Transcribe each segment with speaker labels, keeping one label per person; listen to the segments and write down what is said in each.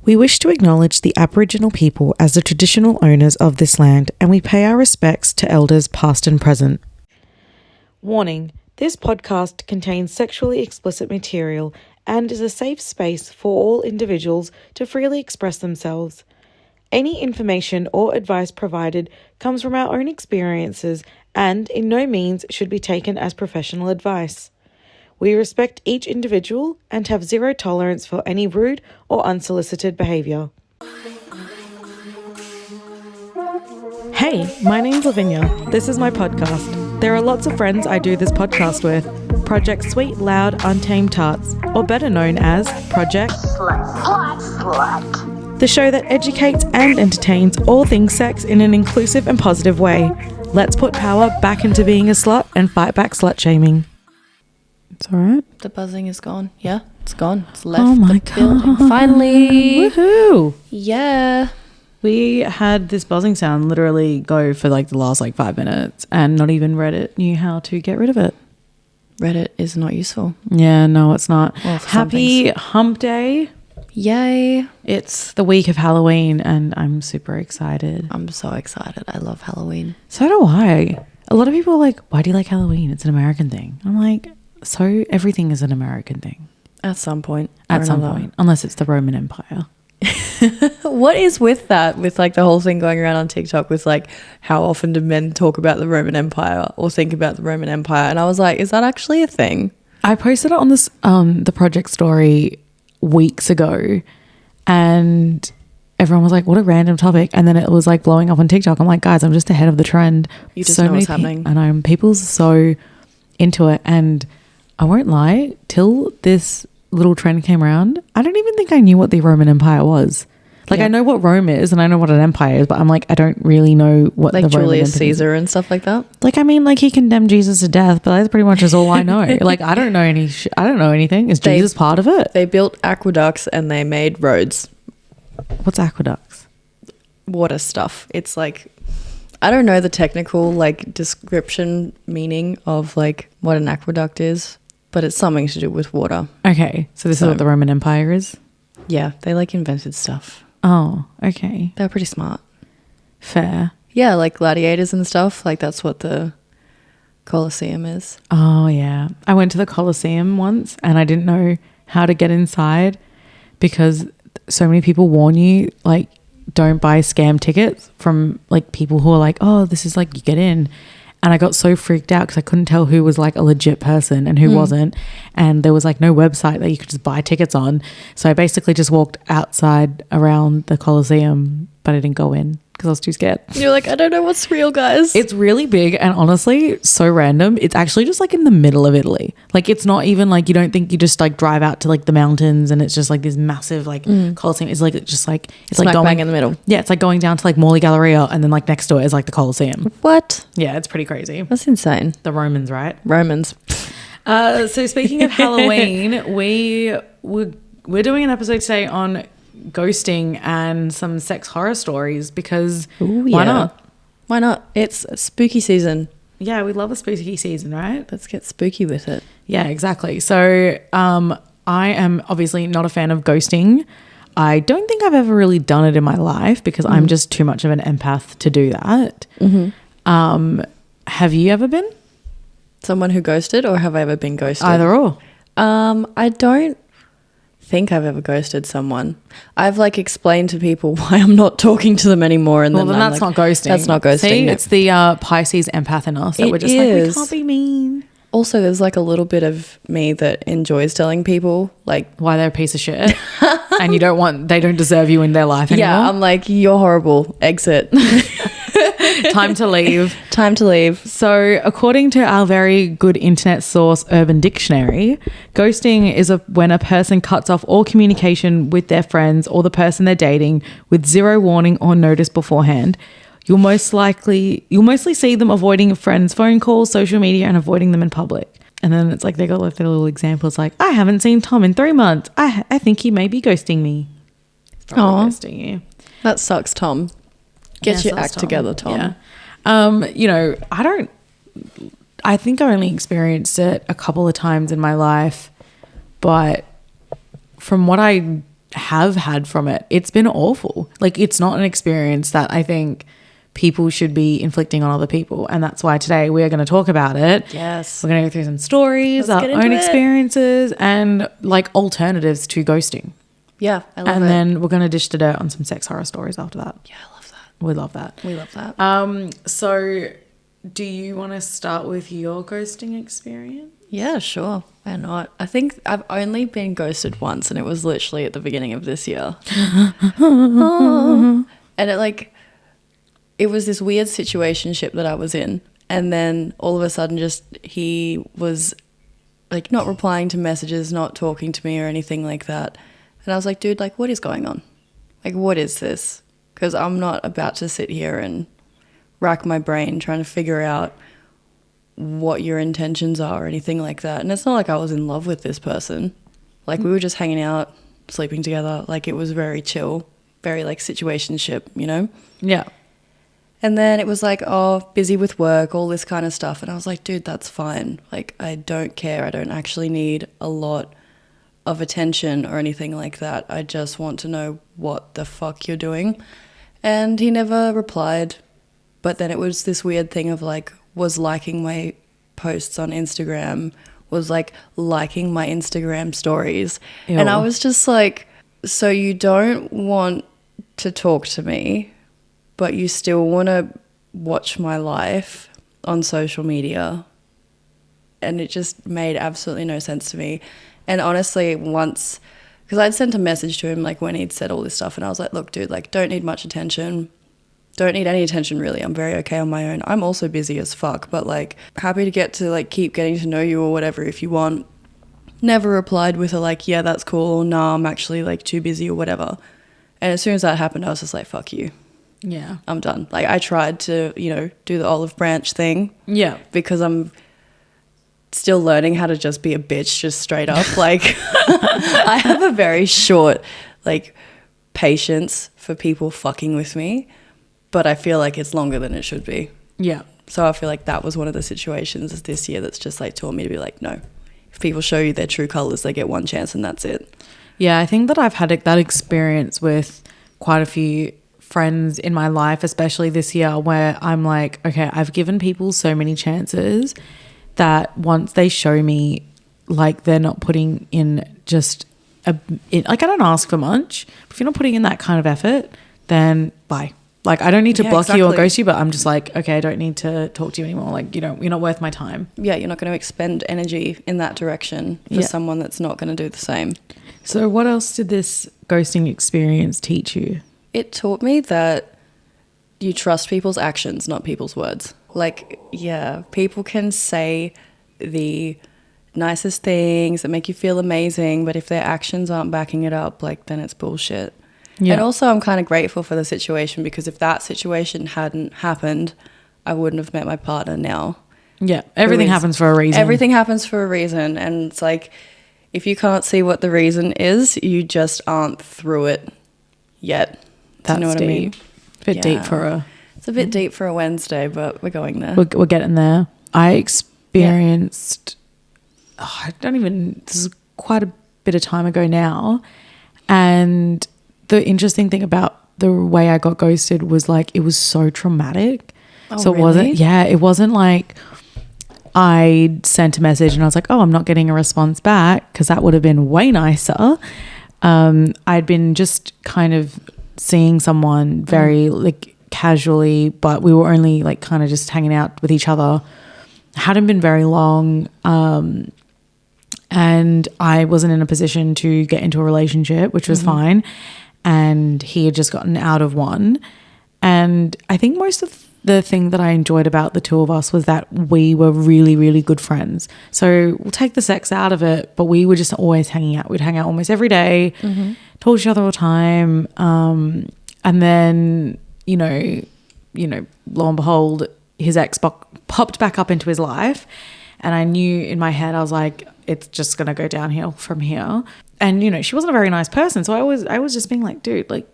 Speaker 1: We wish to acknowledge the Aboriginal people as the traditional owners of this land, and we pay our respects to elders past and present. Warning, this podcast contains sexually explicit material and is a safe space for all individuals to freely express themselves. Any information or advice provided comes from our own experiences and in no means should be taken as professional advice. We respect each individual and have zero tolerance for any rude or unsolicited behaviour. Hey, my name's Lavinia. This is my podcast. There are lots of friends I do this podcast with. Project Sweet, Loud, Untamed Tarts, or better known as Project Slut. The show that educates and entertains all things sex in an inclusive and positive way. Let's put power back into being a slut and fight back slut-shaming. It's all right.
Speaker 2: The buzzing is gone. Yeah, it's gone. It's left
Speaker 1: the
Speaker 2: building. Finally.
Speaker 1: Woohoo.
Speaker 2: Yeah.
Speaker 1: We had this buzzing sound literally go for like the last 5 minutes and not even Reddit knew how to get rid of it.
Speaker 2: Reddit is not useful.
Speaker 1: Yeah, no, it's not.
Speaker 2: Well,
Speaker 1: Happy Hump Day.
Speaker 2: Yay.
Speaker 1: It's the week of Halloween and I'm super excited.
Speaker 2: I'm so excited. I love Halloween.
Speaker 1: So do I. A lot of people are like, why do you like Halloween? It's an American thing. I'm like, so everything is an American thing.
Speaker 2: At some point.
Speaker 1: At some point. Unless it's the Roman Empire.
Speaker 2: What is with that? With the whole thing going around on TikTok with how often do men talk about the Roman Empire or think about the Roman Empire? And I was like, is that actually a thing?
Speaker 1: I posted it on this the project story weeks ago and everyone was like, what a random topic. And then it was blowing up on TikTok. I'm like, guys, I'm just ahead of the trend.
Speaker 2: You just know what's happening.
Speaker 1: I know. People's so into it. And I won't lie, till this little trend came around, I don't even think I knew what the Roman Empire was. I know what Rome is and I know what an empire is, but I'm I don't really know what the Roman Empire is.
Speaker 2: Julius Caesar and stuff like that.
Speaker 1: He condemned Jesus to death, but that's pretty much is all I know. I don't know I don't know anything. Is Jesus part of it?
Speaker 2: They built aqueducts and they made roads.
Speaker 1: What's aqueducts?
Speaker 2: Water stuff. It's I don't know the technical description meaning of what an aqueduct is, but it's something to do with water.
Speaker 1: Okay, so this is what the Roman Empire is?
Speaker 2: Yeah, they invented stuff.
Speaker 1: Oh, okay.
Speaker 2: They were pretty smart.
Speaker 1: Fair.
Speaker 2: Yeah, gladiators and stuff. That's what the Colosseum is.
Speaker 1: Oh, yeah. I went to the Colosseum once and I didn't know how to get inside because so many people warn you, don't buy scam tickets from people who are oh, this is you get in. And I got so freaked out because I couldn't tell who was a legit person and who wasn't. And there was no website that you could just buy tickets on. So I basically just walked outside around the Colosseum, but I didn't go in because I was too scared.
Speaker 2: You're I don't know what's real, guys.
Speaker 1: It's really big and honestly so random. It's actually just in the middle of Italy. It's not even you don't think you just drive out to the mountains and it's just this massive Colosseum. It's it's
Speaker 2: Smack
Speaker 1: going
Speaker 2: bang in the middle.
Speaker 1: Yeah, it's going down to Morley Galleria and then next to it is the Colosseum.
Speaker 2: What?
Speaker 1: Yeah, it's pretty crazy.
Speaker 2: That's insane.
Speaker 1: The Romans, right?
Speaker 2: Romans.
Speaker 1: So speaking of Halloween, we're doing an episode today on ghosting and some sex horror stories because why not?
Speaker 2: Why not? It's spooky season.
Speaker 1: Yeah, we love a spooky season, right?
Speaker 2: Let's get spooky with it.
Speaker 1: Yeah, exactly. So I am obviously not a fan of ghosting. I don't think I've ever really done it in my life because I'm just too much of an empath to do that. Mm-hmm. Have you ever been?
Speaker 2: Someone who ghosted, or have I ever been ghosted?
Speaker 1: Either or.
Speaker 2: I don't think I've ever ghosted someone. I've explained to people why I'm not talking to them anymore, and then
Speaker 1: that's not ghosting.
Speaker 2: That's not ghosting.
Speaker 1: See, it's the Pisces empath in us that we're just we can't be mean.
Speaker 2: Also, there's a little bit of me that enjoys telling people
Speaker 1: why they're a piece of shit, and they don't deserve you in their life anymore.
Speaker 2: Yeah, I'm you're horrible. Exit.
Speaker 1: Time to leave.
Speaker 2: Time to leave.
Speaker 1: So according to our very good internet source, Urban Dictionary, ghosting is when a person cuts off all communication with their friends or the person they're dating with zero warning or notice beforehand. You'll mostly see them avoiding friends' phone calls, social media, and avoiding them in public. And then it's they got their little examples I haven't seen Tom in 3 months. I think he may be ghosting me. He's probably ghosting you.
Speaker 2: That sucks, Tom. Get your act together, Tom.
Speaker 1: Yeah. I think I only experienced it a couple of times in my life, but from what I have had from it. It's been awful. Like, it's not an experience that I think people should be inflicting on other people, and that's why today we are going to talk about it.
Speaker 2: Yes.
Speaker 1: We're going to go through some stories, our own experiences, and like alternatives to ghosting.
Speaker 2: Yeah, I love it.
Speaker 1: And then we're going to dish the dirt on some sex horror stories after that.
Speaker 2: Yeah, I love that.
Speaker 1: We love that.
Speaker 2: We love that.
Speaker 1: So do you want to start with your ghosting experience?
Speaker 2: Yeah, sure. Why not? I think I've only been ghosted once, and it was literally at the beginning of this year. And it was this weird situationship that I was in, and then all of a sudden just he was like not replying to messages, not talking to me or anything like that. And I was like, dude, like, what is going on? Like, what is this? Because I'm not about to sit here and rack my brain trying to figure out what your intentions are or anything like that. And it's not like I was in love with this person. Like, we were just hanging out, sleeping together. Like, it was very chill, very like situationship, you know?
Speaker 1: Yeah.
Speaker 2: And then it was like, oh, busy with work, all this kind of stuff. And I was like, dude, that's fine. Like, I don't care. I don't actually need a lot of attention or anything like that. I just want to know what the fuck you're doing. And he never replied. But then it was this weird thing of like, was liking my posts on Instagram, was like liking my Instagram stories. Ew. And I was just like, so you don't want to talk to me, but you still want to watch my life on social media. And it just made absolutely no sense to me. And honestly, once, because I'd sent a message to him like when he'd said all this stuff, and I was like, look, dude, like, don't need much attention. Don't need any attention, really. I'm very okay on my own. I'm also busy as fuck, but like happy to get to like keep getting to know you or whatever if you want. Never replied with a like, yeah, that's cool. No, I'm actually like too busy or whatever. And as soon as that happened, I was just like, fuck you.
Speaker 1: Yeah.
Speaker 2: I'm done. Like, I tried to, you know, do the olive branch thing. Yeah. Because I'm still learning how to just be a bitch, just straight up. Like, I have a very short, like, patience for people fucking with me, but I feel like it's longer than it should be. Yeah. So I feel like that was one of the situations this year that's just like taught me to be like, no, if people show you their true colours, they get one chance and that's it.
Speaker 1: Yeah, I think that I've had that experience with quite a few friends in my life, especially this year, where I'm like, okay, I've given people so many chances that once they show me like they're not putting in just like, I don't ask for much. If you're not putting in that kind of effort, then bye. Like, I don't need to block you or ghost you, but I'm just like, okay, I don't need to talk to you anymore. Like, you know, you're not worth my time.
Speaker 2: Yeah, you're not going to expend energy in that direction for someone that's not going to do the same.
Speaker 1: So what else did this ghosting experience teach you?
Speaker 2: It taught me that you trust people's actions, not people's words. Like, yeah, people can say the nicest things that make you feel amazing, but if their actions aren't backing it up, like, then it's bullshit. Yeah. And also I'm kind of grateful for the situation, because if that situation hadn't happened, I wouldn't have met my partner now.
Speaker 1: Yeah, everything happens for a reason.
Speaker 2: Everything happens for a reason. And it's like, if you can't see what the reason is, you just aren't through it yet.
Speaker 1: That's, you know what
Speaker 2: deep.
Speaker 1: I mean? A bit deep for a...
Speaker 2: It's a bit deep for a Wednesday, but we're going there.
Speaker 1: We're getting there. I experienced... this is quite a bit of time ago now. And the interesting thing about the way I got ghosted was like, it was so traumatic.
Speaker 2: Oh,
Speaker 1: so
Speaker 2: really?
Speaker 1: it wasn't like I sent a message and I was like, oh, I'm not getting a response back, because that would have been way nicer. I'd been just kind of seeing someone very like casually, but we were only like kind of just hanging out with each other. Hadn't been very long. And I wasn't in a position to get into a relationship, which was fine. And he had just gotten out of one. And I think most of the thing that I enjoyed about the two of us was that we were really, really good friends. So we'll take the sex out of it, but we were just always hanging out. We'd hang out almost every day, talk to each other all the time. And then, you know, lo and behold, his ex popped back up into his life. And I knew in my head, I was like, it's just going to go downhill from here. And, you know, she wasn't a very nice person. So I was just being like, dude, like,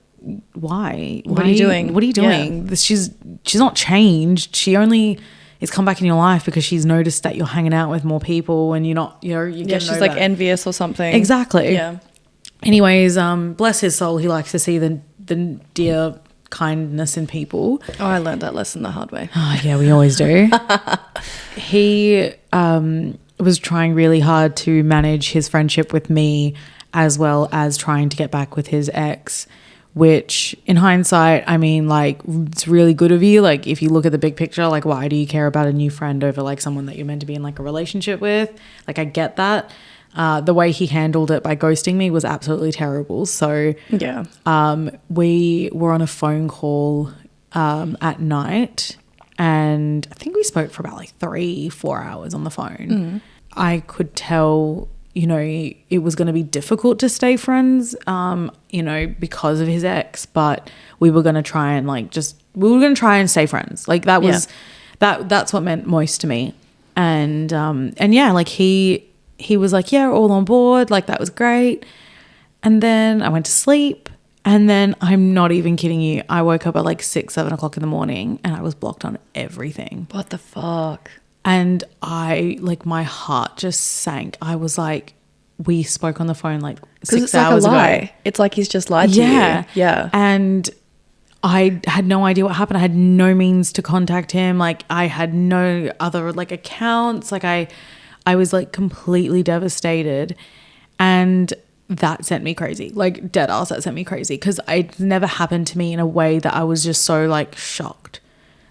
Speaker 1: why?
Speaker 2: What are you doing?
Speaker 1: What are you doing? Yeah. She's not changed. She only is come back in your life because she's noticed that you're hanging out with more people and you're not, she's
Speaker 2: like envious or something.
Speaker 1: Exactly.
Speaker 2: Yeah.
Speaker 1: Anyways, bless his soul. He likes to see the dear kindness in people.
Speaker 2: Oh, I learned that lesson the hard way.
Speaker 1: Oh, yeah, we always do. He was trying really hard to manage his friendship with me as well as trying to get back with his ex, which in hindsight, I mean, like, it's really good of you. Like, if you look at the big picture, like, why do you care about a new friend over like someone that you're meant to be in like a relationship with? Like, I get that. The way he handled it by ghosting me was absolutely terrible. So
Speaker 2: Yeah.
Speaker 1: we were on a phone call at night, and I think we spoke for about like 3-4 hours on the phone. I could tell, you know, it was going to be difficult to stay friends, you know, because of his ex, but we were going to try and like we were going to try and stay friends. Like that was, that's what meant most to me. And yeah, like he was like, yeah, all on board. Like that was great. And then I went to sleep, and then I'm not even kidding you, I woke up at like 6-7 o'clock in the morning and I was blocked on everything.
Speaker 2: What the fuck?
Speaker 1: And my heart just sank. I was like, we spoke on the phone like 6 hours ago.
Speaker 2: It's like he's just lied to you. Yeah.
Speaker 1: And I had no idea what happened. I had no means to contact him. Like I had no other like accounts. Like I was like completely devastated, and that sent me crazy. Like dead ass, that sent me crazy, because it never happened to me in a way that I was just so like shocked.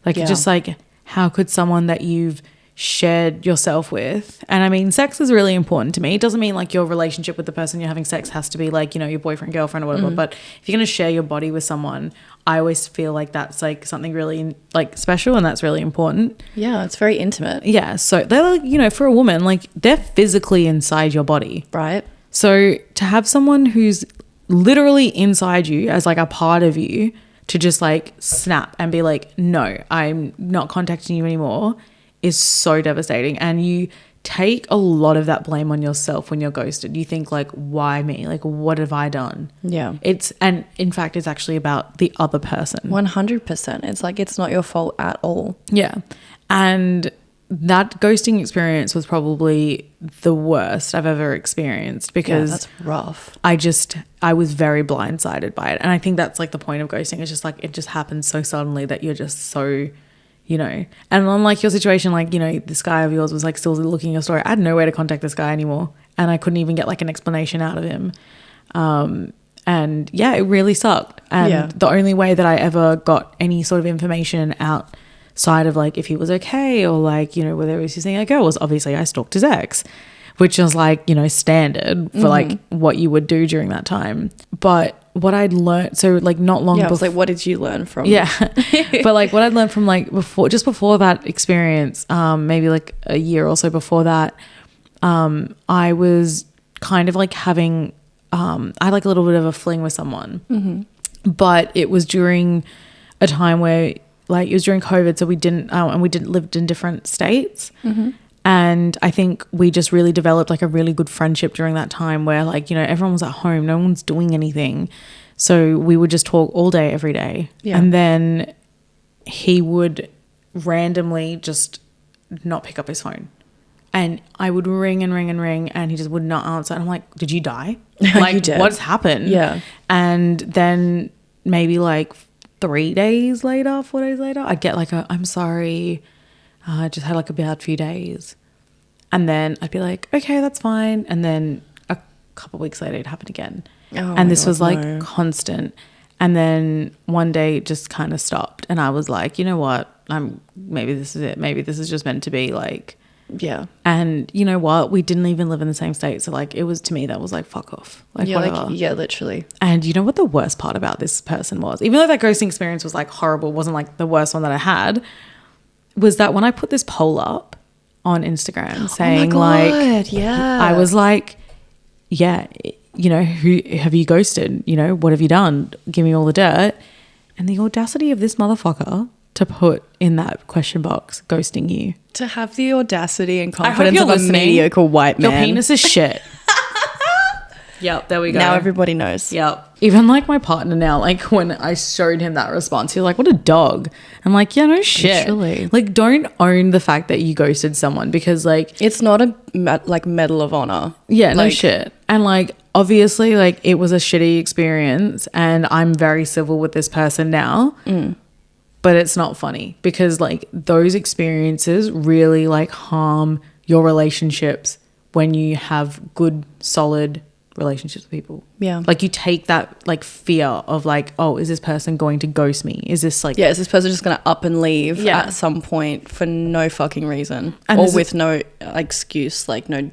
Speaker 1: Like just like, how could someone that you've shared yourself with, and I mean sex is really important to me, it doesn't mean like your relationship with the person you're having sex has to be like, you know, your boyfriend, girlfriend or whatever, but if you're going to share your body with someone, I always feel like that's like something really like special, and that's really important.
Speaker 2: Yeah, it's very intimate.
Speaker 1: Yeah, so they're like, you know, for a woman, like they're physically inside your body,
Speaker 2: right?
Speaker 1: So to have someone who's literally inside you as like a part of you to just like snap and be like, no, I'm not contacting you anymore, is so devastating. And you take a lot of that blame on yourself when you're ghosted. You think like, why me? Like, what have I done?
Speaker 2: Yeah.
Speaker 1: And in fact, it's actually about the other person.
Speaker 2: 100%. It's like, it's not your fault at all.
Speaker 1: Yeah. And that ghosting experience was probably the worst I've ever experienced, because
Speaker 2: that's rough.
Speaker 1: I was very blindsided by it. And I think that's like the point of ghosting. It's just like, it just happens so suddenly that you're just so, you know, and unlike your situation, like, you know, this guy of yours was like still looking at your story. I had no way to contact this guy anymore, and I couldn't even get like an explanation out of him. And yeah, it really sucked. And the only way that I ever got any sort of information outside of like if he was okay, or like, you know, whether he was using a girl, was obviously I stalked his ex, which is like, you know, standard for like what you would do during that time. But what I'd learned, so like not long before,
Speaker 2: I was like, what did you learn from?
Speaker 1: Yeah. But like what I'd learned from like before that experience, maybe like a year or so before that, I was kind of like having, I had like a little bit of a fling with someone, but it was during a time where like it was during COVID. So we didn't lived in different states. And I think we just really developed like a really good friendship during that time, where like, you know, everyone was at home, no one's doing anything. So we would just talk all day, every day. Yeah. And then he would randomly just not pick up his phone. And I would ring and ring and ring, and he just would not answer. And I'm like, did you die? Like, what's happened?
Speaker 2: Yeah.
Speaker 1: And then maybe like 4 days later, I'd get like I'm sorry, I just had like a bad few days. And then I'd be like, okay, that's fine. And then a couple of weeks later, it happened again.
Speaker 2: Oh,
Speaker 1: and this was like constant. And then one day it just kind of stopped. And I was like, you know what? Maybe this is it. Maybe this is just meant to be, like.
Speaker 2: Yeah.
Speaker 1: And you know what? We didn't even live in the same state. So like, it was, to me, that was like, fuck off. Like,
Speaker 2: yeah,
Speaker 1: whatever.
Speaker 2: like, yeah, literally.
Speaker 1: And you know what the worst part about this person was? Even though that ghosting experience was like horrible, wasn't like the worst one that I had, was that when I put this poll up on Instagram saying, like,
Speaker 2: yeah,
Speaker 1: I was like, yeah, you know, who have you ghosted? You know, what have you done? Give me all the dirt. And the audacity of this motherfucker to put in that question box, ghosting you.
Speaker 2: To have the audacity and confidence of a mediocre white man.
Speaker 1: Your penis is shit. Yep, there we go.
Speaker 2: Now everybody knows.
Speaker 1: Yep. Even like my partner now, like when I showed him that response, he was like, what a dog. I'm like, yeah, no shit.
Speaker 2: Literally.
Speaker 1: Like, don't own the fact that you ghosted someone, because like,
Speaker 2: it's not a like medal of honor.
Speaker 1: Yeah, no
Speaker 2: like,
Speaker 1: shit. And like, obviously, like, it was a shitty experience and I'm very civil with this person now. But it's not funny because, like, those experiences really, like, harm your relationships when you have good, solid relationships with people.
Speaker 2: Yeah.
Speaker 1: Like, you take that, like, fear of, like, oh, is this person going to ghost me? Is this, like...
Speaker 2: Yeah, is this person just going to up and leave at some point for no fucking reason? And or with no excuse, like, no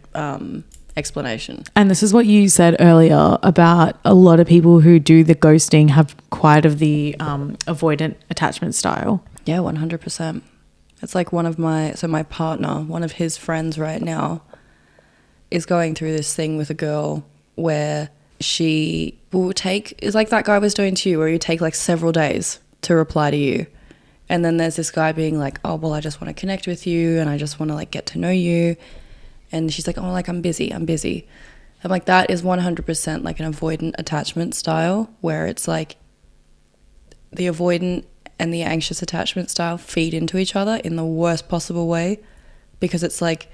Speaker 2: explanation. And
Speaker 1: this is what you said earlier about a lot of people who do the ghosting have quite of the avoidant attachment style.
Speaker 2: Yeah, 100%. It's like my partner, one of his friends right now is going through this thing with a girl where she will take, it's like that guy was doing to you, where you take like several days to reply to you. And then there's this guy being like, oh, well, I just want to connect with you and I just want to like get to know you. And she's like, oh, like I'm busy. I'm like, that is 100% like an avoidant attachment style, where it's like the avoidant and the anxious attachment style feed into each other in the worst possible way, because it's like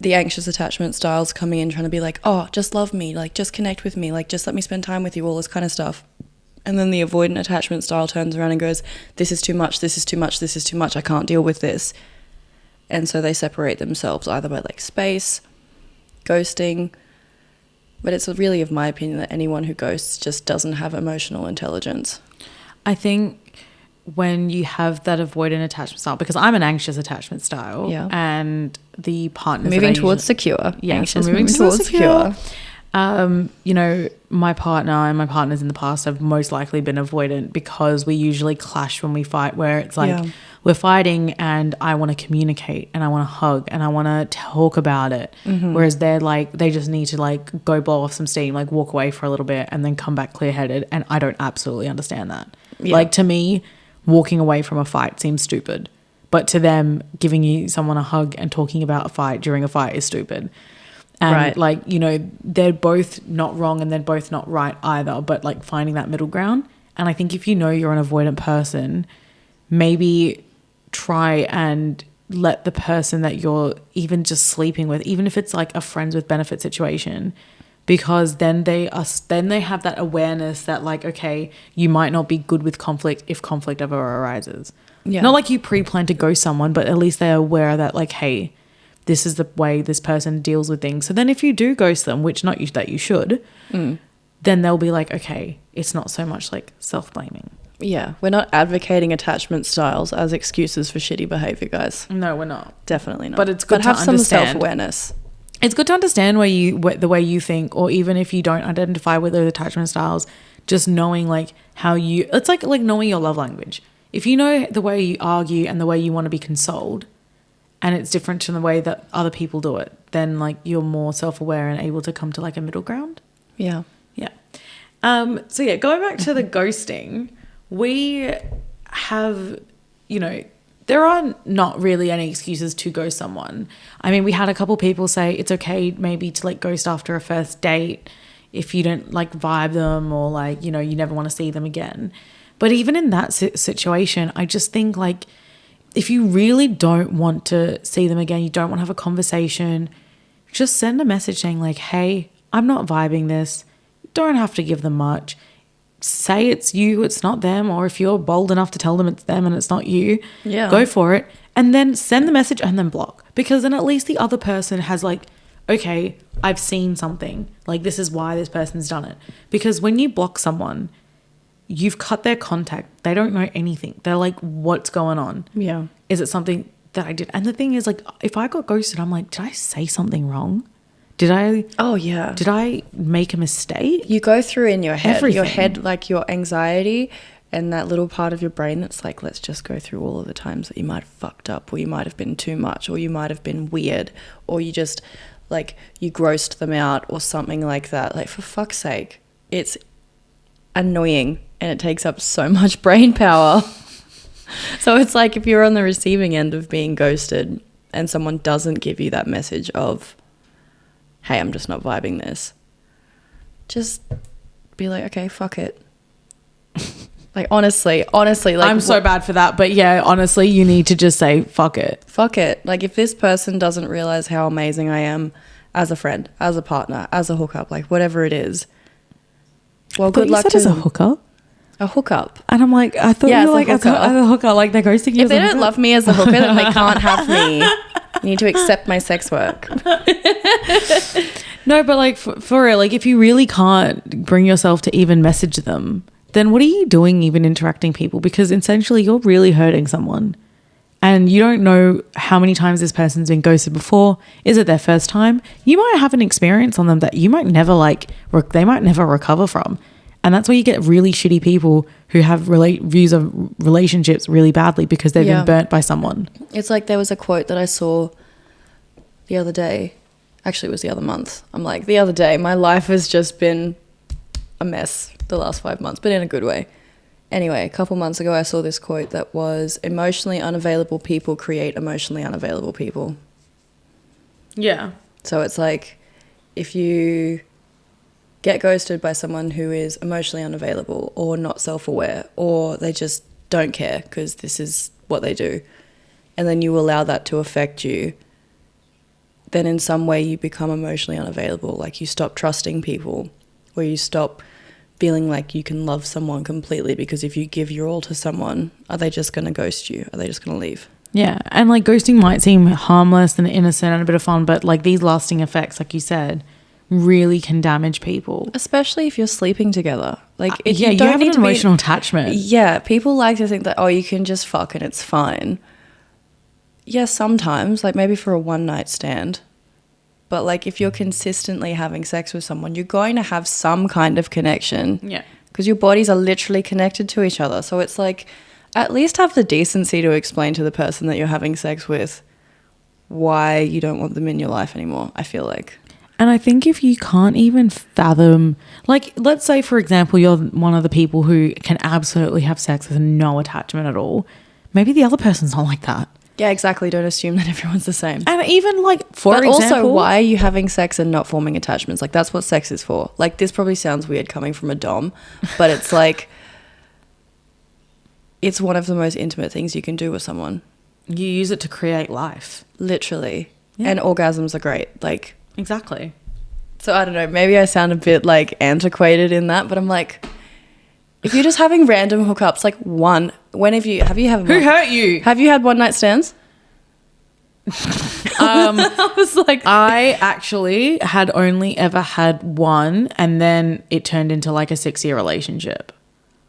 Speaker 2: the anxious attachment style's coming in trying to be like, oh, just love me, like just connect with me, like just let me spend time with you, all this kind of stuff. And then the avoidant attachment style turns around and goes, this is too much, this is too much, this is too much, I can't deal with this. And so they separate themselves either by like space, ghosting. But it's really, of my opinion, that anyone who ghosts just doesn't have emotional intelligence.
Speaker 1: I think when you have that avoidant attachment style, because I'm an anxious attachment style, and the partners
Speaker 2: moving towards secure.
Speaker 1: Yeah,
Speaker 2: anxious moving towards secure.
Speaker 1: You know, my partner and my partners in the past have most likely been avoidant because we usually clash when we fight, where it's like we're fighting and I want to communicate and I want to hug and I want to talk about it. Whereas they're like, they just need to like go blow off some steam, like walk away for a little bit and then come back clear-headed. And I don't absolutely understand that. Like, to me, walking away from a fight seems stupid. But to them, giving you someone a hug and talking about a fight during a fight is stupid. And like, you know, they're both not wrong and they're both not right either, but like finding that middle ground. And I think if you know you're an avoidant person, maybe try and let the person that you're even just sleeping with, even if it's like a friends with benefit situation, because then they have that awareness that like, okay, you might not be good with conflict if conflict ever arises. Not like you pre-plan to ghost someone, but at least they're aware that like, hey, this is the way this person deals with things. So then if you do ghost them, which not you, that you should, then they'll be like, okay, it's not so much like self-blaming.
Speaker 2: Yeah, we're not advocating attachment styles as excuses for shitty behavior, guys.
Speaker 1: No, we're not.
Speaker 2: Definitely not.
Speaker 1: But it's good to
Speaker 2: have
Speaker 1: understand.
Speaker 2: Some self-awareness.
Speaker 1: It's good to understand the way you think, or even if you don't identify with those attachment styles, just knowing like how you, it's like knowing your love language. If you know the way you argue and the way you want to be consoled, and it's different from the way that other people do it, then like you're more self-aware and able to come to like a middle ground.
Speaker 2: Yeah.
Speaker 1: So yeah, going back to the ghosting, we have, you know, there are not really any excuses to ghost someone. I mean, we had a couple people say it's okay maybe to like ghost after a first date if you don't like vibe them, or like, you know, you never want to see them again. But even in that situation, I just think like, if you really don't want to see them again, you don't want to have a conversation, just send a message saying like, hey, I'm not vibing this. You don't have to give them much. Say it's you, it's not them. Or if you're bold enough to tell them it's them and it's not you, go for it. And then send the message and then block. Because then at least the other person has like, okay, I've seen something. Like, this is why this person's done it. Because when you block someone, you've cut their contact. They don't know anything. They're like, what's going on?
Speaker 2: Yeah.
Speaker 1: Is it something that I did? And the thing is, like, if I got ghosted, I'm like, did I say something wrong? Did I make a mistake?
Speaker 2: You go through in your head.
Speaker 1: Everything.
Speaker 2: Your head, like your anxiety and that little part of your brain that's like, let's just go through all of the times that you might have fucked up, or you might have been too much, or you might have been weird, or you just like you grossed them out or something like that. Like, for fuck's sake, it's annoying and it takes up so much brain power. So it's like, if you're on the receiving end of being ghosted and someone doesn't give you that message of, hey, I'm just not vibing this, just be like, okay, fuck it. Like, honestly, like,
Speaker 1: I'm so bad for that. But yeah, honestly, you need to just say, fuck it.
Speaker 2: Fuck it. Like, if this person doesn't realize how amazing I am as a friend, as a partner, as a hookup, like whatever it is. Well,
Speaker 1: But
Speaker 2: good
Speaker 1: you
Speaker 2: luck
Speaker 1: said
Speaker 2: to
Speaker 1: as a hookup.
Speaker 2: a hookup.
Speaker 1: And I'm like, I thought
Speaker 2: Yeah,
Speaker 1: you were
Speaker 2: as a
Speaker 1: like,
Speaker 2: hooker.
Speaker 1: as a hooker, like they're ghosting you.
Speaker 2: If they don't love me as a hooker, then they can't have me. You need to accept my sex work.
Speaker 1: No, but like for real, like if you really can't bring yourself to even message them, then what are you doing even interacting people? Because essentially you're really hurting someone. And you don't know how many times this person's been ghosted before. Is it their first time? You might have an experience on them that you might never they might never recover from. And that's where you get really shitty people who have views of relationships really badly because they've been burnt by someone.
Speaker 2: It's like there was a quote that I saw the other day. Actually, it was the other month. I'm like, the other day, my life has just been a mess the last 5 months, but in a good way. Anyway, a couple months ago, I saw this quote that was, emotionally unavailable people create emotionally unavailable people.
Speaker 1: Yeah.
Speaker 2: So it's like, if you get ghosted by someone who is emotionally unavailable or not self-aware, or they just don't care because this is what they do, and then you allow that to affect you, then in some way you become emotionally unavailable. Like you stop trusting people, or you stop feeling like you can love someone completely, because if you give your all to someone, are they just going to ghost you? Are they just going to leave?
Speaker 1: Yeah. And like ghosting might seem harmless and innocent and a bit of fun, but like these lasting effects, like you said, really can damage people.
Speaker 2: Especially if you're sleeping together. Like,
Speaker 1: you
Speaker 2: don't
Speaker 1: have
Speaker 2: need
Speaker 1: an
Speaker 2: to
Speaker 1: emotional attachment.
Speaker 2: Yeah, people like to think that, oh, you can just fuck and it's fine. Yeah, sometimes, like maybe for a one-night stand. But like if you're consistently having sex with someone, you're going to have some kind of connection.
Speaker 1: Yeah.
Speaker 2: Because your bodies are literally connected to each other. So it's like, at least have the decency to explain to the person that you're having sex with why you don't want them in your life anymore, I feel like.
Speaker 1: And I think if you can't even fathom, like, let's say, for example, you're one of the people who can absolutely have sex with no attachment at all. Maybe the other person's not like that.
Speaker 2: Yeah, exactly. Don't assume that everyone's the same.
Speaker 1: And even like, for example,
Speaker 2: also, why are you having sex and not forming attachments? Like, that's what sex is for. Like, this probably sounds weird coming from a dom, but it's like, it's one of the most intimate things you can do with someone.
Speaker 1: you use it to create life.
Speaker 2: Literally.
Speaker 1: Yeah.
Speaker 2: And orgasms are great. Like,
Speaker 1: Exactly.
Speaker 2: so I don't know, maybe I sound a bit like antiquated in that, but I'm like, if you're just having random hookups, like
Speaker 1: Who hurt you?
Speaker 2: Have you had one night stands? I was like,
Speaker 1: I actually had only ever had one, and then it turned into like a 6-year relationship.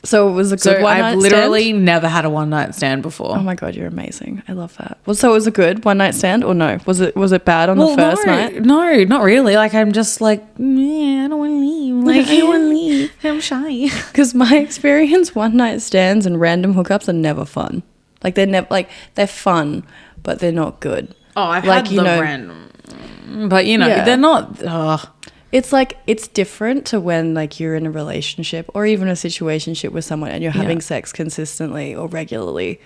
Speaker 2: so it was a good one night
Speaker 1: I've
Speaker 2: stand?
Speaker 1: literally never had a one night stand before.
Speaker 2: Oh my God, you're amazing. I love that. Well, so it was a good one night stand or no? Was it bad on the first night?
Speaker 1: No, not really. Like, I'm just like, I don't want to leave. Like, I don't want to leave. I'm shy.
Speaker 2: Because my experience, one night stands and random hookups are never fun. Like they're fun, but they're not good.
Speaker 1: Oh, I've
Speaker 2: like,
Speaker 1: had the random, but
Speaker 2: Yeah.
Speaker 1: they're not.
Speaker 2: It's like, it's different to when like you're in a relationship or even a situationship with someone and you're having sex consistently or regularly,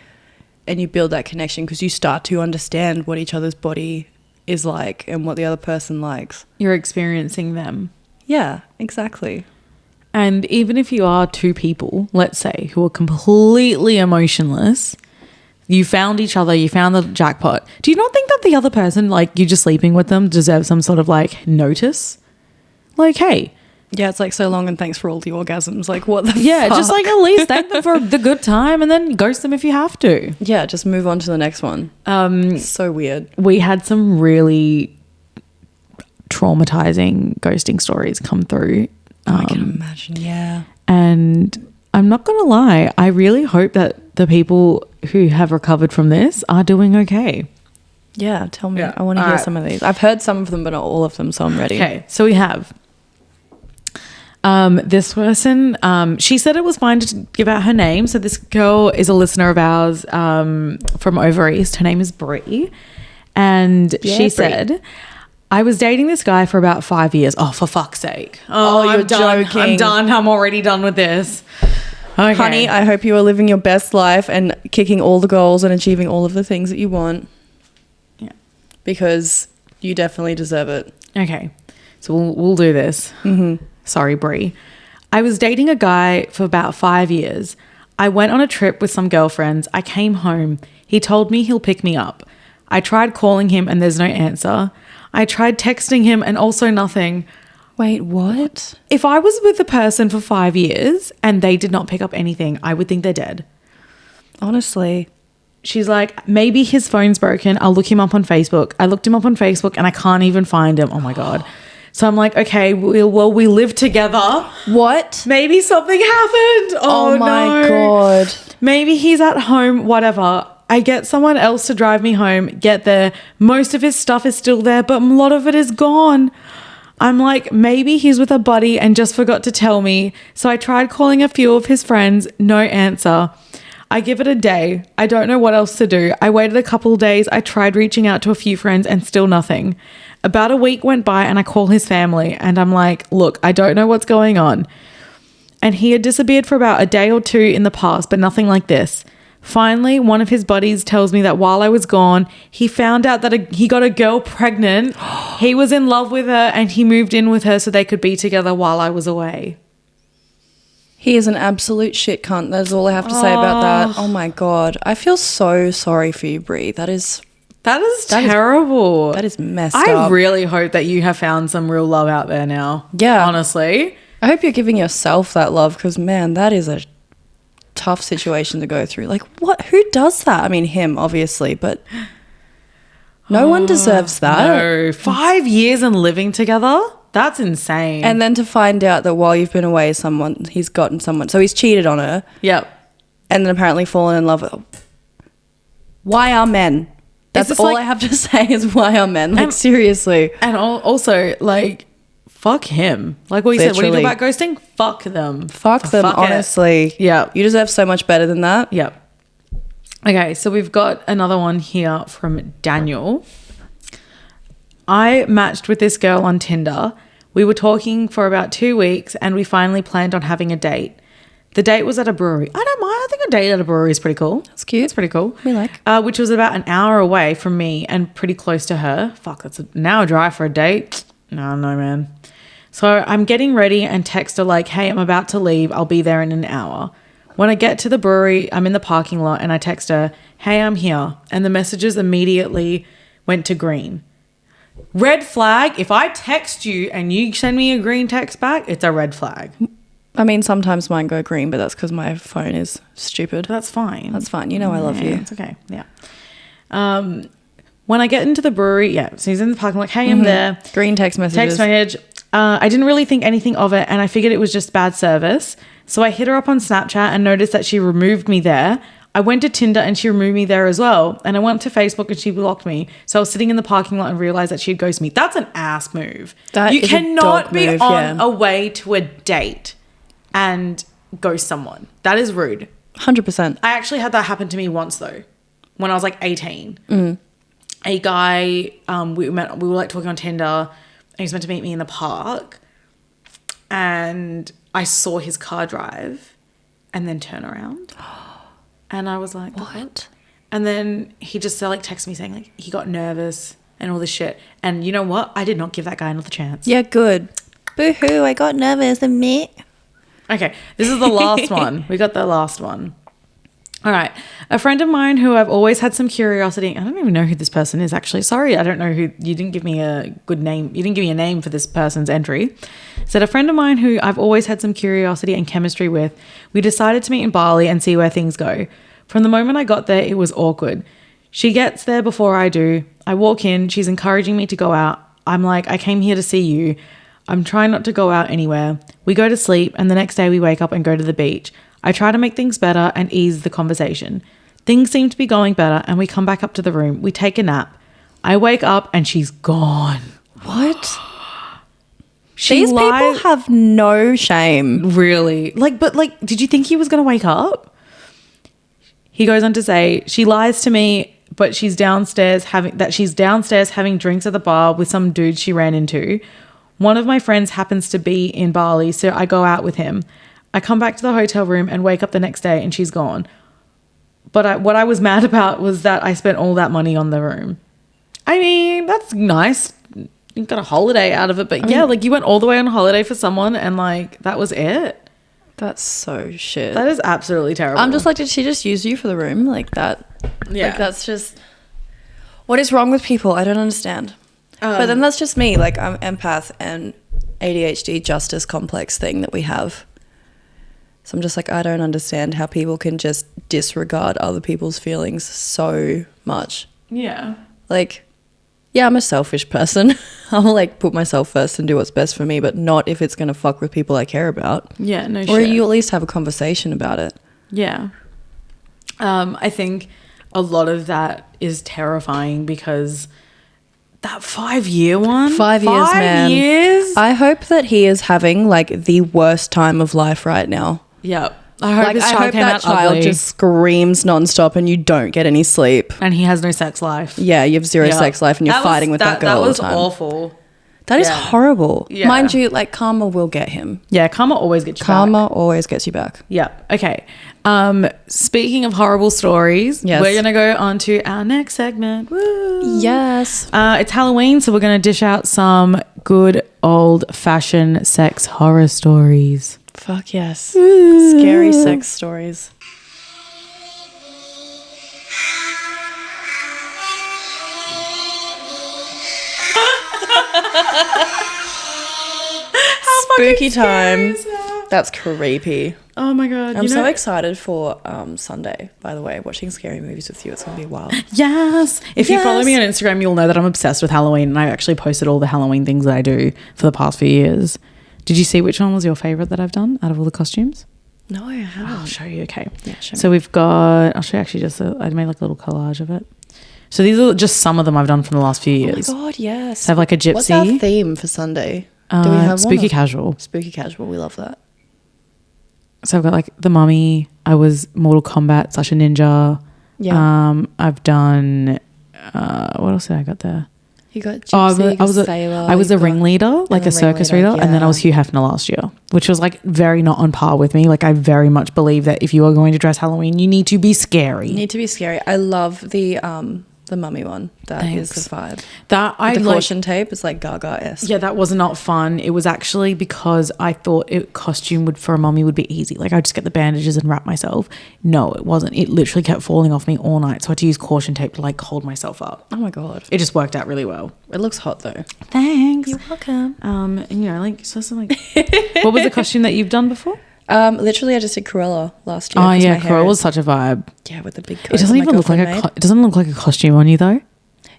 Speaker 2: and you build that connection because you start to understand what each other's body is like and what the other person likes.
Speaker 1: You're experiencing them.
Speaker 2: Yeah, exactly.
Speaker 1: And even if you are two people, let's say, who are completely emotionless, you found each other, you found the jackpot. Do you not think that the other person, like, you're just sleeping with them, deserves some sort of like notice? Like, hey.
Speaker 2: Yeah, it's like, so long and thanks for all the orgasms. Like, what the
Speaker 1: Yeah,
Speaker 2: fuck?
Speaker 1: just like at least thank them for the good time and then ghost them if you have to.
Speaker 2: Yeah, just move on to the next one. So weird.
Speaker 1: We had some really traumatizing ghosting stories come through.
Speaker 2: I can imagine, yeah.
Speaker 1: And I'm not going to lie, I really hope that the people who have recovered from this are doing okay.
Speaker 2: Yeah, tell me.
Speaker 1: Yeah.
Speaker 2: I want to hear some of these. I've heard some of them, but not all of them, so I'm ready.
Speaker 1: Okay, so we have this person. She said it was fine to give out her name. So this girl is a listener of ours from over east. Her name is Brie. And she
Speaker 2: Brie.
Speaker 1: said, I was dating this guy for about 5 years. Oh, for fuck's sake. Oh,
Speaker 2: you're
Speaker 1: I'm done.
Speaker 2: joking.
Speaker 1: I'm done. I'm already done with this. Okay.
Speaker 2: Honey, I hope you are living your best life and kicking all the goals and achieving all of the things that you want.
Speaker 1: Yeah.
Speaker 2: Because you definitely deserve it.
Speaker 1: Okay. So we'll do this.
Speaker 2: Mm-hmm.
Speaker 1: Sorry, Brie. I was dating a guy for about 5 years. I went on a trip with some girlfriends. I came home. He told me he'll pick me up. I tried calling him and there's no answer. I tried texting him and also nothing.
Speaker 2: Wait, what?
Speaker 1: If I was with a person for 5 years and they did not pick up anything, I would think they're dead.
Speaker 2: Honestly.
Speaker 1: She's like, maybe his phone's broken. I'll look him up on Facebook. I looked him up on Facebook and I can't even find him. Oh my God. So I'm like, okay, we live together.
Speaker 2: What?
Speaker 1: Maybe something happened. Oh
Speaker 2: my
Speaker 1: no.
Speaker 2: God.
Speaker 1: Maybe he's at home, whatever. I get someone else to drive me home, get there. Most of his stuff is still there, but a lot of it is gone. I'm like, maybe he's with a buddy and just forgot to tell me. So I tried calling a few of his friends, no answer. I give it a day. I don't know what else to do. I waited a couple of days. I tried reaching out to a few friends and still nothing. About a week went by and I call his family and I'm like, look, I don't know what's going on. And he had disappeared for about a day or two in the past, but nothing like this. Finally, one of his buddies tells me that while I was gone, he found out that he got a girl pregnant. He was in love with her and he moved in with her so they could be together while I was away.
Speaker 2: He is an absolute shit cunt. That's all I have to say about that. Oh my God. I feel so sorry for you, Brie. That is
Speaker 1: terrible.
Speaker 2: That is messed
Speaker 1: up. I
Speaker 2: up.
Speaker 1: really hope that you have found some real love out there now.
Speaker 2: Yeah.
Speaker 1: Honestly.
Speaker 2: I hope you're giving yourself that love because, man, that is a tough situation to go through. Like, what? Who does that? I mean, him, obviously, but no one deserves that.
Speaker 1: No. 5 years and living together? That's insane.
Speaker 2: And then to find out that while you've been away, he's gotten someone. So he's cheated on her.
Speaker 1: Yep.
Speaker 2: And then apparently fallen in love with her. Why are men? That's all I have to say is why are men? Like, seriously.
Speaker 1: And also, like, fuck him. Like what you said, what do you do about ghosting? Fuck them.
Speaker 2: Fuck them, honestly.
Speaker 1: Yeah.
Speaker 2: You deserve so much better than that.
Speaker 1: Yep. Okay, so we've got another one here from Daniel. I matched with this girl on Tinder. We were talking for about 2 weeks and we finally planned on having a date. The date was at a brewery. I don't mind. I think a date at a brewery is pretty cool.
Speaker 2: That's cute.
Speaker 1: It's pretty cool.
Speaker 2: We like.
Speaker 1: Which was about an hour away from me and pretty close to her. Fuck, that's an hour drive for a date. No, man. So I'm getting ready and text her like, hey, I'm about to leave. I'll be there in an hour. When I get to the brewery, I'm in the parking lot and I text her, hey, I'm here. And the messages immediately went to green. Red flag. If I text you and you send me a green text back, it's a red flag.
Speaker 2: I mean, sometimes mine go green, but that's because my phone is stupid.
Speaker 1: That's fine.
Speaker 2: That's fine. You know I love you.
Speaker 1: It's okay. Yeah. When I get into the brewery, so he's in the parking lot. Hey, I'm there.
Speaker 2: Green text messages.
Speaker 1: Text message. I didn't really think anything of it and I figured it was just bad service. So I hit her up on Snapchat and noticed that she removed me there. I went to Tinder and she removed me there as well. And I went to Facebook and she blocked me. So I was sitting in the parking lot and realized that she'd ghosted me. That's an ass move.
Speaker 2: That
Speaker 1: you
Speaker 2: is
Speaker 1: cannot
Speaker 2: a dog
Speaker 1: be
Speaker 2: move,
Speaker 1: on a way to a date and ghost someone. That is rude.
Speaker 2: 100%.
Speaker 1: I actually had that happen to me once though, when I was like 18. A guy, we were like talking on Tinder and he was meant to meet me in the park and I saw his car drive and then turn around. And I was like, what? And then he just like texted me saying like he got nervous and all this shit. And you know what? I did not give that guy another chance.
Speaker 2: Yeah, good. Boo-hoo, I got nervous and me.
Speaker 1: Okay, this is the last one. We got the last one. All right. A friend of mine who I've always had some curiosity. I don't even know who this person is actually. Sorry, I don't know who. You didn't give me a good name. You didn't give me a name for this person's entry. Said a friend of mine who I've always had some curiosity and chemistry with. We decided to meet in Bali and see where things go. From the moment I got there, it was awkward. She gets there before I do. I walk in. She's encouraging me to go out. I'm like, I came here to see you. I'm trying not to go out anywhere. We go to sleep and the next day we wake up and go to the beach. I try to make things better and ease the conversation. Things seem to be going better and we come back up to the room. We take a nap. I wake up and she's gone.
Speaker 2: What? These people have no shame.
Speaker 1: Really? But did you think he was going to wake up? He goes on to say, she lies to me, but she's downstairs having drinks at the bar with some dude she ran into. One of my friends happens to be in Bali, so I go out with him. I come back to the hotel room and wake up the next day and she's gone. But what I was mad about was that I spent all that money on the room. I mean, that's nice. You got a holiday out of it. But you went all the way on holiday for someone and that was it.
Speaker 2: That's so shit.
Speaker 1: That is absolutely terrible.
Speaker 2: I'm just like, did she just use you for the room? Like that?
Speaker 1: Yeah.
Speaker 2: That's just... What is wrong with people? I don't understand. But then that's just me. Like, I'm empath and ADHD justice complex thing that we have. So I'm just like, I don't understand how people can just disregard other people's feelings so much.
Speaker 1: Yeah.
Speaker 2: Like, yeah, I'm a selfish person. I'll like put myself first and do what's best for me, but not if it's going to fuck with people I care about.
Speaker 1: Yeah, no shit.
Speaker 2: Or you at least have a conversation about it.
Speaker 1: Yeah. I think a lot of that is terrifying because that 5-year one.
Speaker 2: 5 years, man.
Speaker 1: 5 years?
Speaker 2: I hope that he is having like the worst time of life right now.
Speaker 1: Yep. I hope his child came
Speaker 2: that
Speaker 1: out
Speaker 2: child
Speaker 1: ugly.
Speaker 2: just screams nonstop and you don't get any sleep.
Speaker 1: And he has no sex life.
Speaker 2: Yeah, you have zero sex life and you're fighting with that girl all the time.
Speaker 1: That was awful.
Speaker 2: That is horrible.
Speaker 1: Yeah.
Speaker 2: Mind you, like karma will get him.
Speaker 1: Yeah, karma always gets you back.
Speaker 2: Karma always gets you back.
Speaker 1: Yeah. Okay. Speaking of horrible stories, we're going to go on to our next segment. Woo.
Speaker 2: Yes.
Speaker 1: It's Halloween, so we're going to dish out some good old-fashioned sex horror stories.
Speaker 2: Fuck yes. Scary sex stories. Spooky time. That's creepy.
Speaker 1: Oh my god.
Speaker 2: I'm so excited for Sunday, by the way, watching scary movies with you. It's going to be wild.
Speaker 1: Yes. If you follow me on Instagram, you'll know that I'm obsessed with Halloween, and I actually posted all the Halloween things that I do for the past few years. Did you see which one was your favorite that I've done out of all the costumes?
Speaker 2: No, I haven't.
Speaker 1: I'll show you. Okay.
Speaker 2: Yeah, show me.
Speaker 1: So we've got, I'll show you actually I made like a little collage of it. So these are just some of them I've done from the last few years.
Speaker 2: Oh my god, yes.
Speaker 1: So I have like a gypsy.
Speaker 2: What's our theme for Sunday? Do we have
Speaker 1: spooky
Speaker 2: one?
Speaker 1: casual.
Speaker 2: Spooky casual. We love that.
Speaker 1: So I've got like the Mummy. I was Mortal Kombat / a ninja.
Speaker 2: Yeah.
Speaker 1: I've done. What else did I got there?
Speaker 2: You got gypsy,
Speaker 1: I was a
Speaker 2: sailor.
Speaker 1: I was a ringleader, like a circus reader, and then I was Hugh Hefner last year, which was like very not on par with me. Like I very much believe that if you are going to dress Halloween, you need to be scary.
Speaker 2: You need to be scary. I love the Mummy one. That is the vibe.
Speaker 1: That I
Speaker 2: the
Speaker 1: like,
Speaker 2: caution tape is like Gaga-esque.
Speaker 1: Yeah, that was not fun. It was actually because I thought costume for a mummy would be easy. Like I just get the bandages and wrap myself. No, it wasn't. It literally kept falling off me all night. So I had to use caution tape to like hold myself up.
Speaker 2: Oh my god.
Speaker 1: It just worked out really well.
Speaker 2: It looks hot though.
Speaker 1: Thanks.
Speaker 2: You're welcome.
Speaker 1: And you know, like so some like what was the costume that you've done before?
Speaker 2: Literally I just did Cruella last year.
Speaker 1: Oh yeah, Cruella was such a vibe.
Speaker 2: Yeah, with the big coat.
Speaker 1: It doesn't even look like it doesn't look like a costume on you though.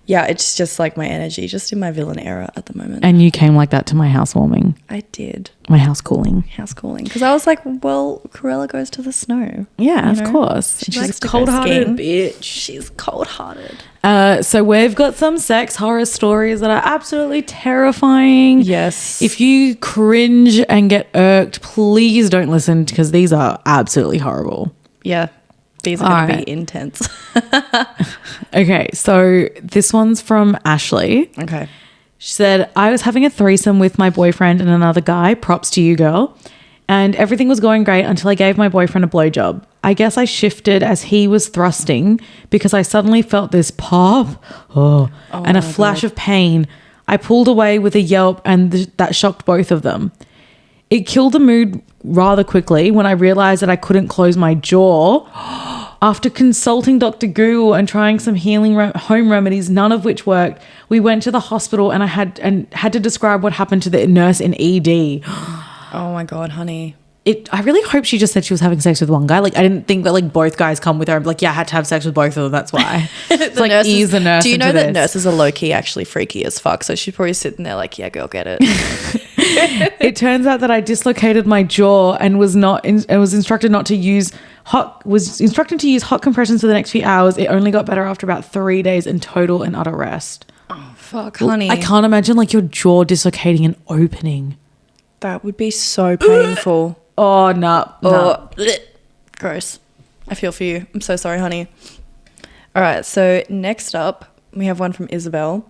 Speaker 2: Yeah, it's just like my energy, just in my villain era at the moment.
Speaker 1: And you came like that to my housewarming.
Speaker 2: I did.
Speaker 1: My house cooling.
Speaker 2: House cooling. Because I was like, well, Cruella goes to the snow.
Speaker 1: Yeah, of course.
Speaker 2: She's
Speaker 1: a cold-hearted
Speaker 2: bitch. She's cold-hearted.
Speaker 1: So we've got some sex horror stories that are absolutely terrifying.
Speaker 2: Yes.
Speaker 1: If you cringe and get irked, please don't listen because these are absolutely horrible.
Speaker 2: Yeah. These are going to be intense.
Speaker 1: Okay, so this one's from Ashley.
Speaker 2: Okay.
Speaker 1: She said, I was having a threesome with my boyfriend and another guy. Props to you, girl. And everything was going great until I gave my boyfriend a blowjob. I guess I shifted as he was thrusting because I suddenly felt this pop and a flash of pain. I pulled away with a yelp and that shocked both of them. It killed the mood rather quickly when I realized that I couldn't close my jaw. After consulting Dr. Google and trying some healing home remedies, none of which worked, we went to the hospital and I had to describe what happened to the nurse in ED.
Speaker 2: Oh my God, honey.
Speaker 1: I really hope she just said she was having sex with one guy. Like I didn't think that like both guys come with her. Like yeah, I had to have sex with both of them. That's why. It's like ease the nurse.
Speaker 2: Do you know
Speaker 1: into
Speaker 2: that
Speaker 1: this.
Speaker 2: nurses are low key actually freaky as fuck? So she's probably sitting there like, yeah, girl, get it.
Speaker 1: It turns out that I dislocated my jaw and was instructed to use hot compressions for the next few hours. It only got better after about 3 days in total and utter rest.
Speaker 2: Oh fuck, honey.
Speaker 1: I can't imagine like your jaw dislocating and opening.
Speaker 2: That would be so painful.
Speaker 1: Oh no.
Speaker 2: Gross. I feel for you. I'm so sorry, honey. All right, so next up we have one from Isabel.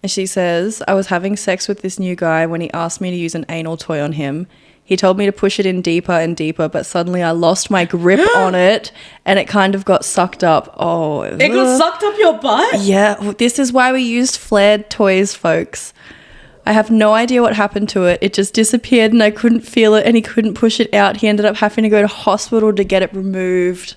Speaker 2: And she says, I was having sex with this new guy when he asked me to use an anal toy on him. He told me to push it in deeper and deeper, but suddenly I lost my grip on it and it kind of got sucked up. Oh.
Speaker 1: It got sucked up your butt?
Speaker 2: Yeah, this is why we used flared toys, folks. I have no idea what happened to it. It just disappeared and I couldn't feel it and he couldn't push it out. He ended up having to go to hospital to get it removed.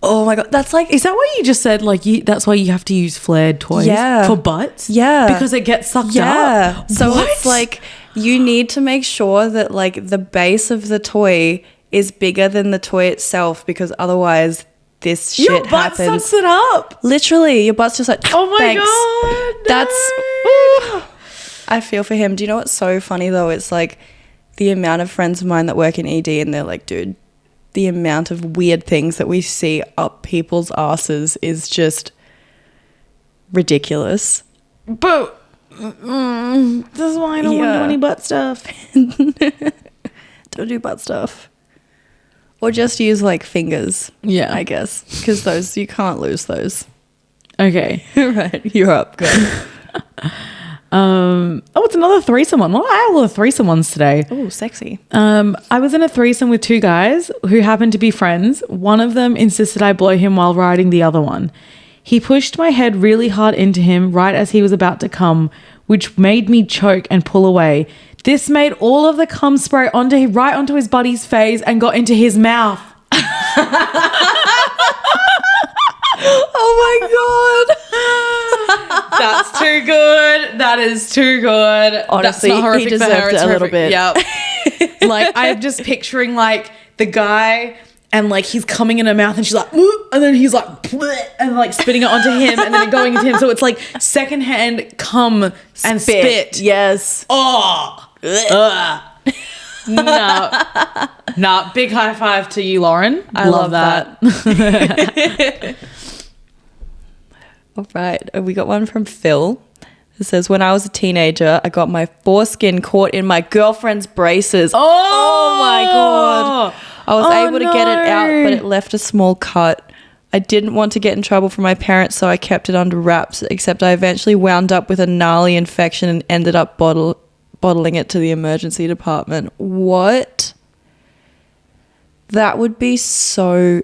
Speaker 2: Oh my God. That's like,
Speaker 1: Is that why you just said like that's why you have to use flared toys for butts?
Speaker 2: Yeah.
Speaker 1: Because it gets sucked up.
Speaker 2: So
Speaker 1: What?
Speaker 2: it's like you need to make sure that like the base of the toy is bigger than the toy itself, because otherwise this shit
Speaker 1: your butt
Speaker 2: happens.
Speaker 1: sucks it up.
Speaker 2: Literally, your butt's just like,
Speaker 1: Oh my
Speaker 2: thanks.
Speaker 1: God.
Speaker 2: That's, ooh, I feel for him. Do you know what's so funny though? It's like the amount of friends of mine that work in ED and they're like, dude, the amount of weird things that we see up people's asses is just ridiculous.
Speaker 1: But this is why I don't want to do any butt stuff.
Speaker 2: Don't do butt stuff. Or just use like fingers.
Speaker 1: Yeah.
Speaker 2: I guess. Because those, you can't lose those.
Speaker 1: Okay.
Speaker 2: Right. You're up. Go.
Speaker 1: It's another threesome one. Well, I had a lot of threesome ones today.
Speaker 2: Oh, sexy.
Speaker 1: I was in a threesome with two guys who happened to be friends. One of them insisted I blow him while riding the other one. He pushed my head really hard into him right as he was about to come, which made me choke and pull away. This made all of the cum spray right onto his buddy's face and got into his mouth.
Speaker 2: Oh my God.
Speaker 1: That's too good. That is too good.
Speaker 2: Honestly,
Speaker 1: that's not horrific
Speaker 2: he deserved
Speaker 1: for her. It's
Speaker 2: it a little
Speaker 1: horrific.
Speaker 2: bit.
Speaker 1: Yep. Like, I'm just picturing like the guy and like he's coming in her mouth and she's like, "Ooh," and then he's like, "Bleh," and like spitting it onto him and then going into him. So it's like secondhand cum and spit.
Speaker 2: Yes.
Speaker 1: Oh. No. Big high five to you, Lauren.
Speaker 2: I love that. All right. We got one from Phil. It says, when I was a teenager, I got my foreskin caught in my girlfriend's braces. Oh my God. I was able to get it out, but it left a small cut. I didn't want to get in trouble from my parents, so I kept it under wraps, except I eventually wound up with a gnarly infection and ended up bottling it to the emergency department. What? That would be so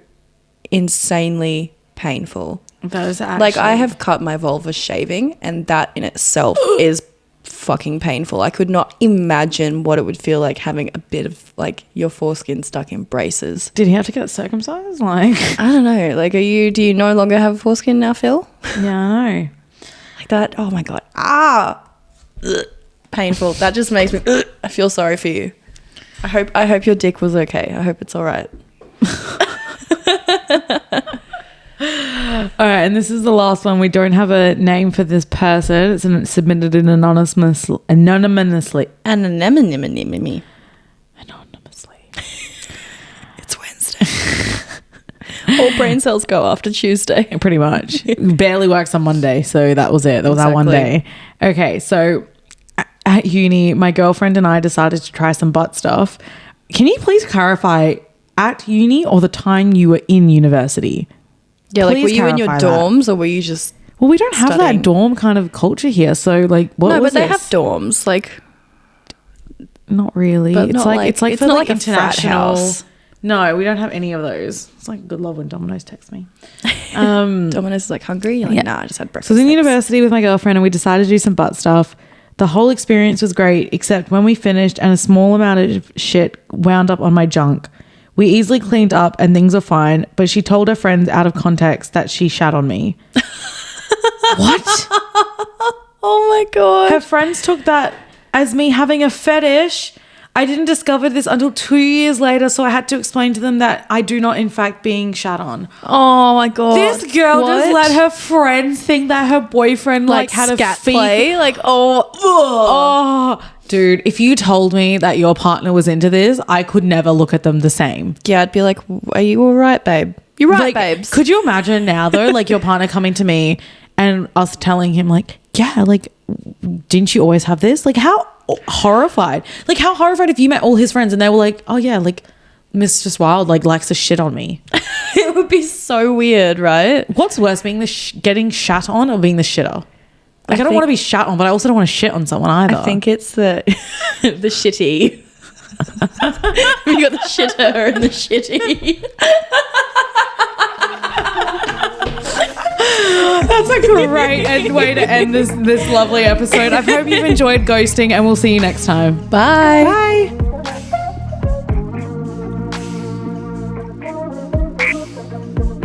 Speaker 2: insanely painful.
Speaker 1: That is actually...
Speaker 2: Like, I have cut my vulva shaving, and that in itself is fucking painful. I could not imagine what it would feel like having a bit of like your foreskin stuck in braces.
Speaker 1: Did he have to get circumcised? Like,
Speaker 2: I don't know. Like, do you no longer have foreskin now, Phil?
Speaker 1: Yeah, I know.
Speaker 2: Like that. Oh my God. Ugh. Painful. That just makes me. I feel sorry for you. I hope your dick was okay. I hope it's all right.
Speaker 1: All right, and this is the last one. We don't have a name for this person. It's submitted in anonymously.
Speaker 2: It's Wednesday. All brain cells go after Tuesday.
Speaker 1: Pretty much. Barely works on Monday, so that was it. That was our one day. Okay, so at uni, my girlfriend and I decided to try some butt stuff. Can you please clarify, at uni or the time you were in university?
Speaker 2: Yeah, like,
Speaker 1: Please
Speaker 2: were you in your
Speaker 1: clarify
Speaker 2: dorms or were you just
Speaker 1: Well, we don't have
Speaker 2: studying?
Speaker 1: that dorm kind of culture here. So, like, what
Speaker 2: No,
Speaker 1: was
Speaker 2: but they
Speaker 1: this?
Speaker 2: have dorms. Like,
Speaker 1: Not really.
Speaker 2: But
Speaker 1: It's
Speaker 2: not
Speaker 1: like
Speaker 2: like-
Speaker 1: it's like
Speaker 2: it's
Speaker 1: for
Speaker 2: not
Speaker 1: like
Speaker 2: like a frat
Speaker 1: international.
Speaker 2: house.
Speaker 1: No, we don't have any of those. It's like good love when Domino's text me.
Speaker 2: Domino's is like hungry. You're like,
Speaker 1: Yeah.
Speaker 2: nah, I just had breakfast.
Speaker 1: So I was in
Speaker 2: thanks.
Speaker 1: university with my girlfriend and we decided to do some butt stuff. The whole experience was great, except when we finished and a small amount of shit wound up on my junk. We easily cleaned up and things are fine, but she told her friends out of context that she shat on me. What?
Speaker 2: Oh my God.
Speaker 1: Her friends took that as me having a fetish. I didn't discover this until 2 years later, so I had to explain to them that I do not, in fact, being shat on.
Speaker 2: Oh my God.
Speaker 1: This girl just
Speaker 2: What?
Speaker 1: let her friends think that her boyfriend like had a
Speaker 2: scat
Speaker 1: fecal-
Speaker 2: play. Like,
Speaker 1: Oh, dude, if you told me that your partner was into this, I could never look at them the same.
Speaker 2: yeah, I'd be like, are you all right, babe? You're right,
Speaker 1: Like,
Speaker 2: babes.
Speaker 1: could you imagine now though, like your partner coming to me and us telling him like, yeah, like, didn't you always have this? Like, how horrified? Like, how horrified if you met all his friends and they were like, oh yeah, like Mr. Wild like likes to shit on me.
Speaker 2: It would be so weird, right?
Speaker 1: What's worse, being the getting shat on or being the shitter? Like, I don't
Speaker 2: think-
Speaker 1: want to be shat on, but I also don't want to shit on someone either.
Speaker 2: I think it's the the shitty. You got the shitter and the shitty.
Speaker 1: That's a great way to end this lovely episode. I hope you've enjoyed ghosting and we'll see you next time.
Speaker 2: Bye.
Speaker 1: Bye.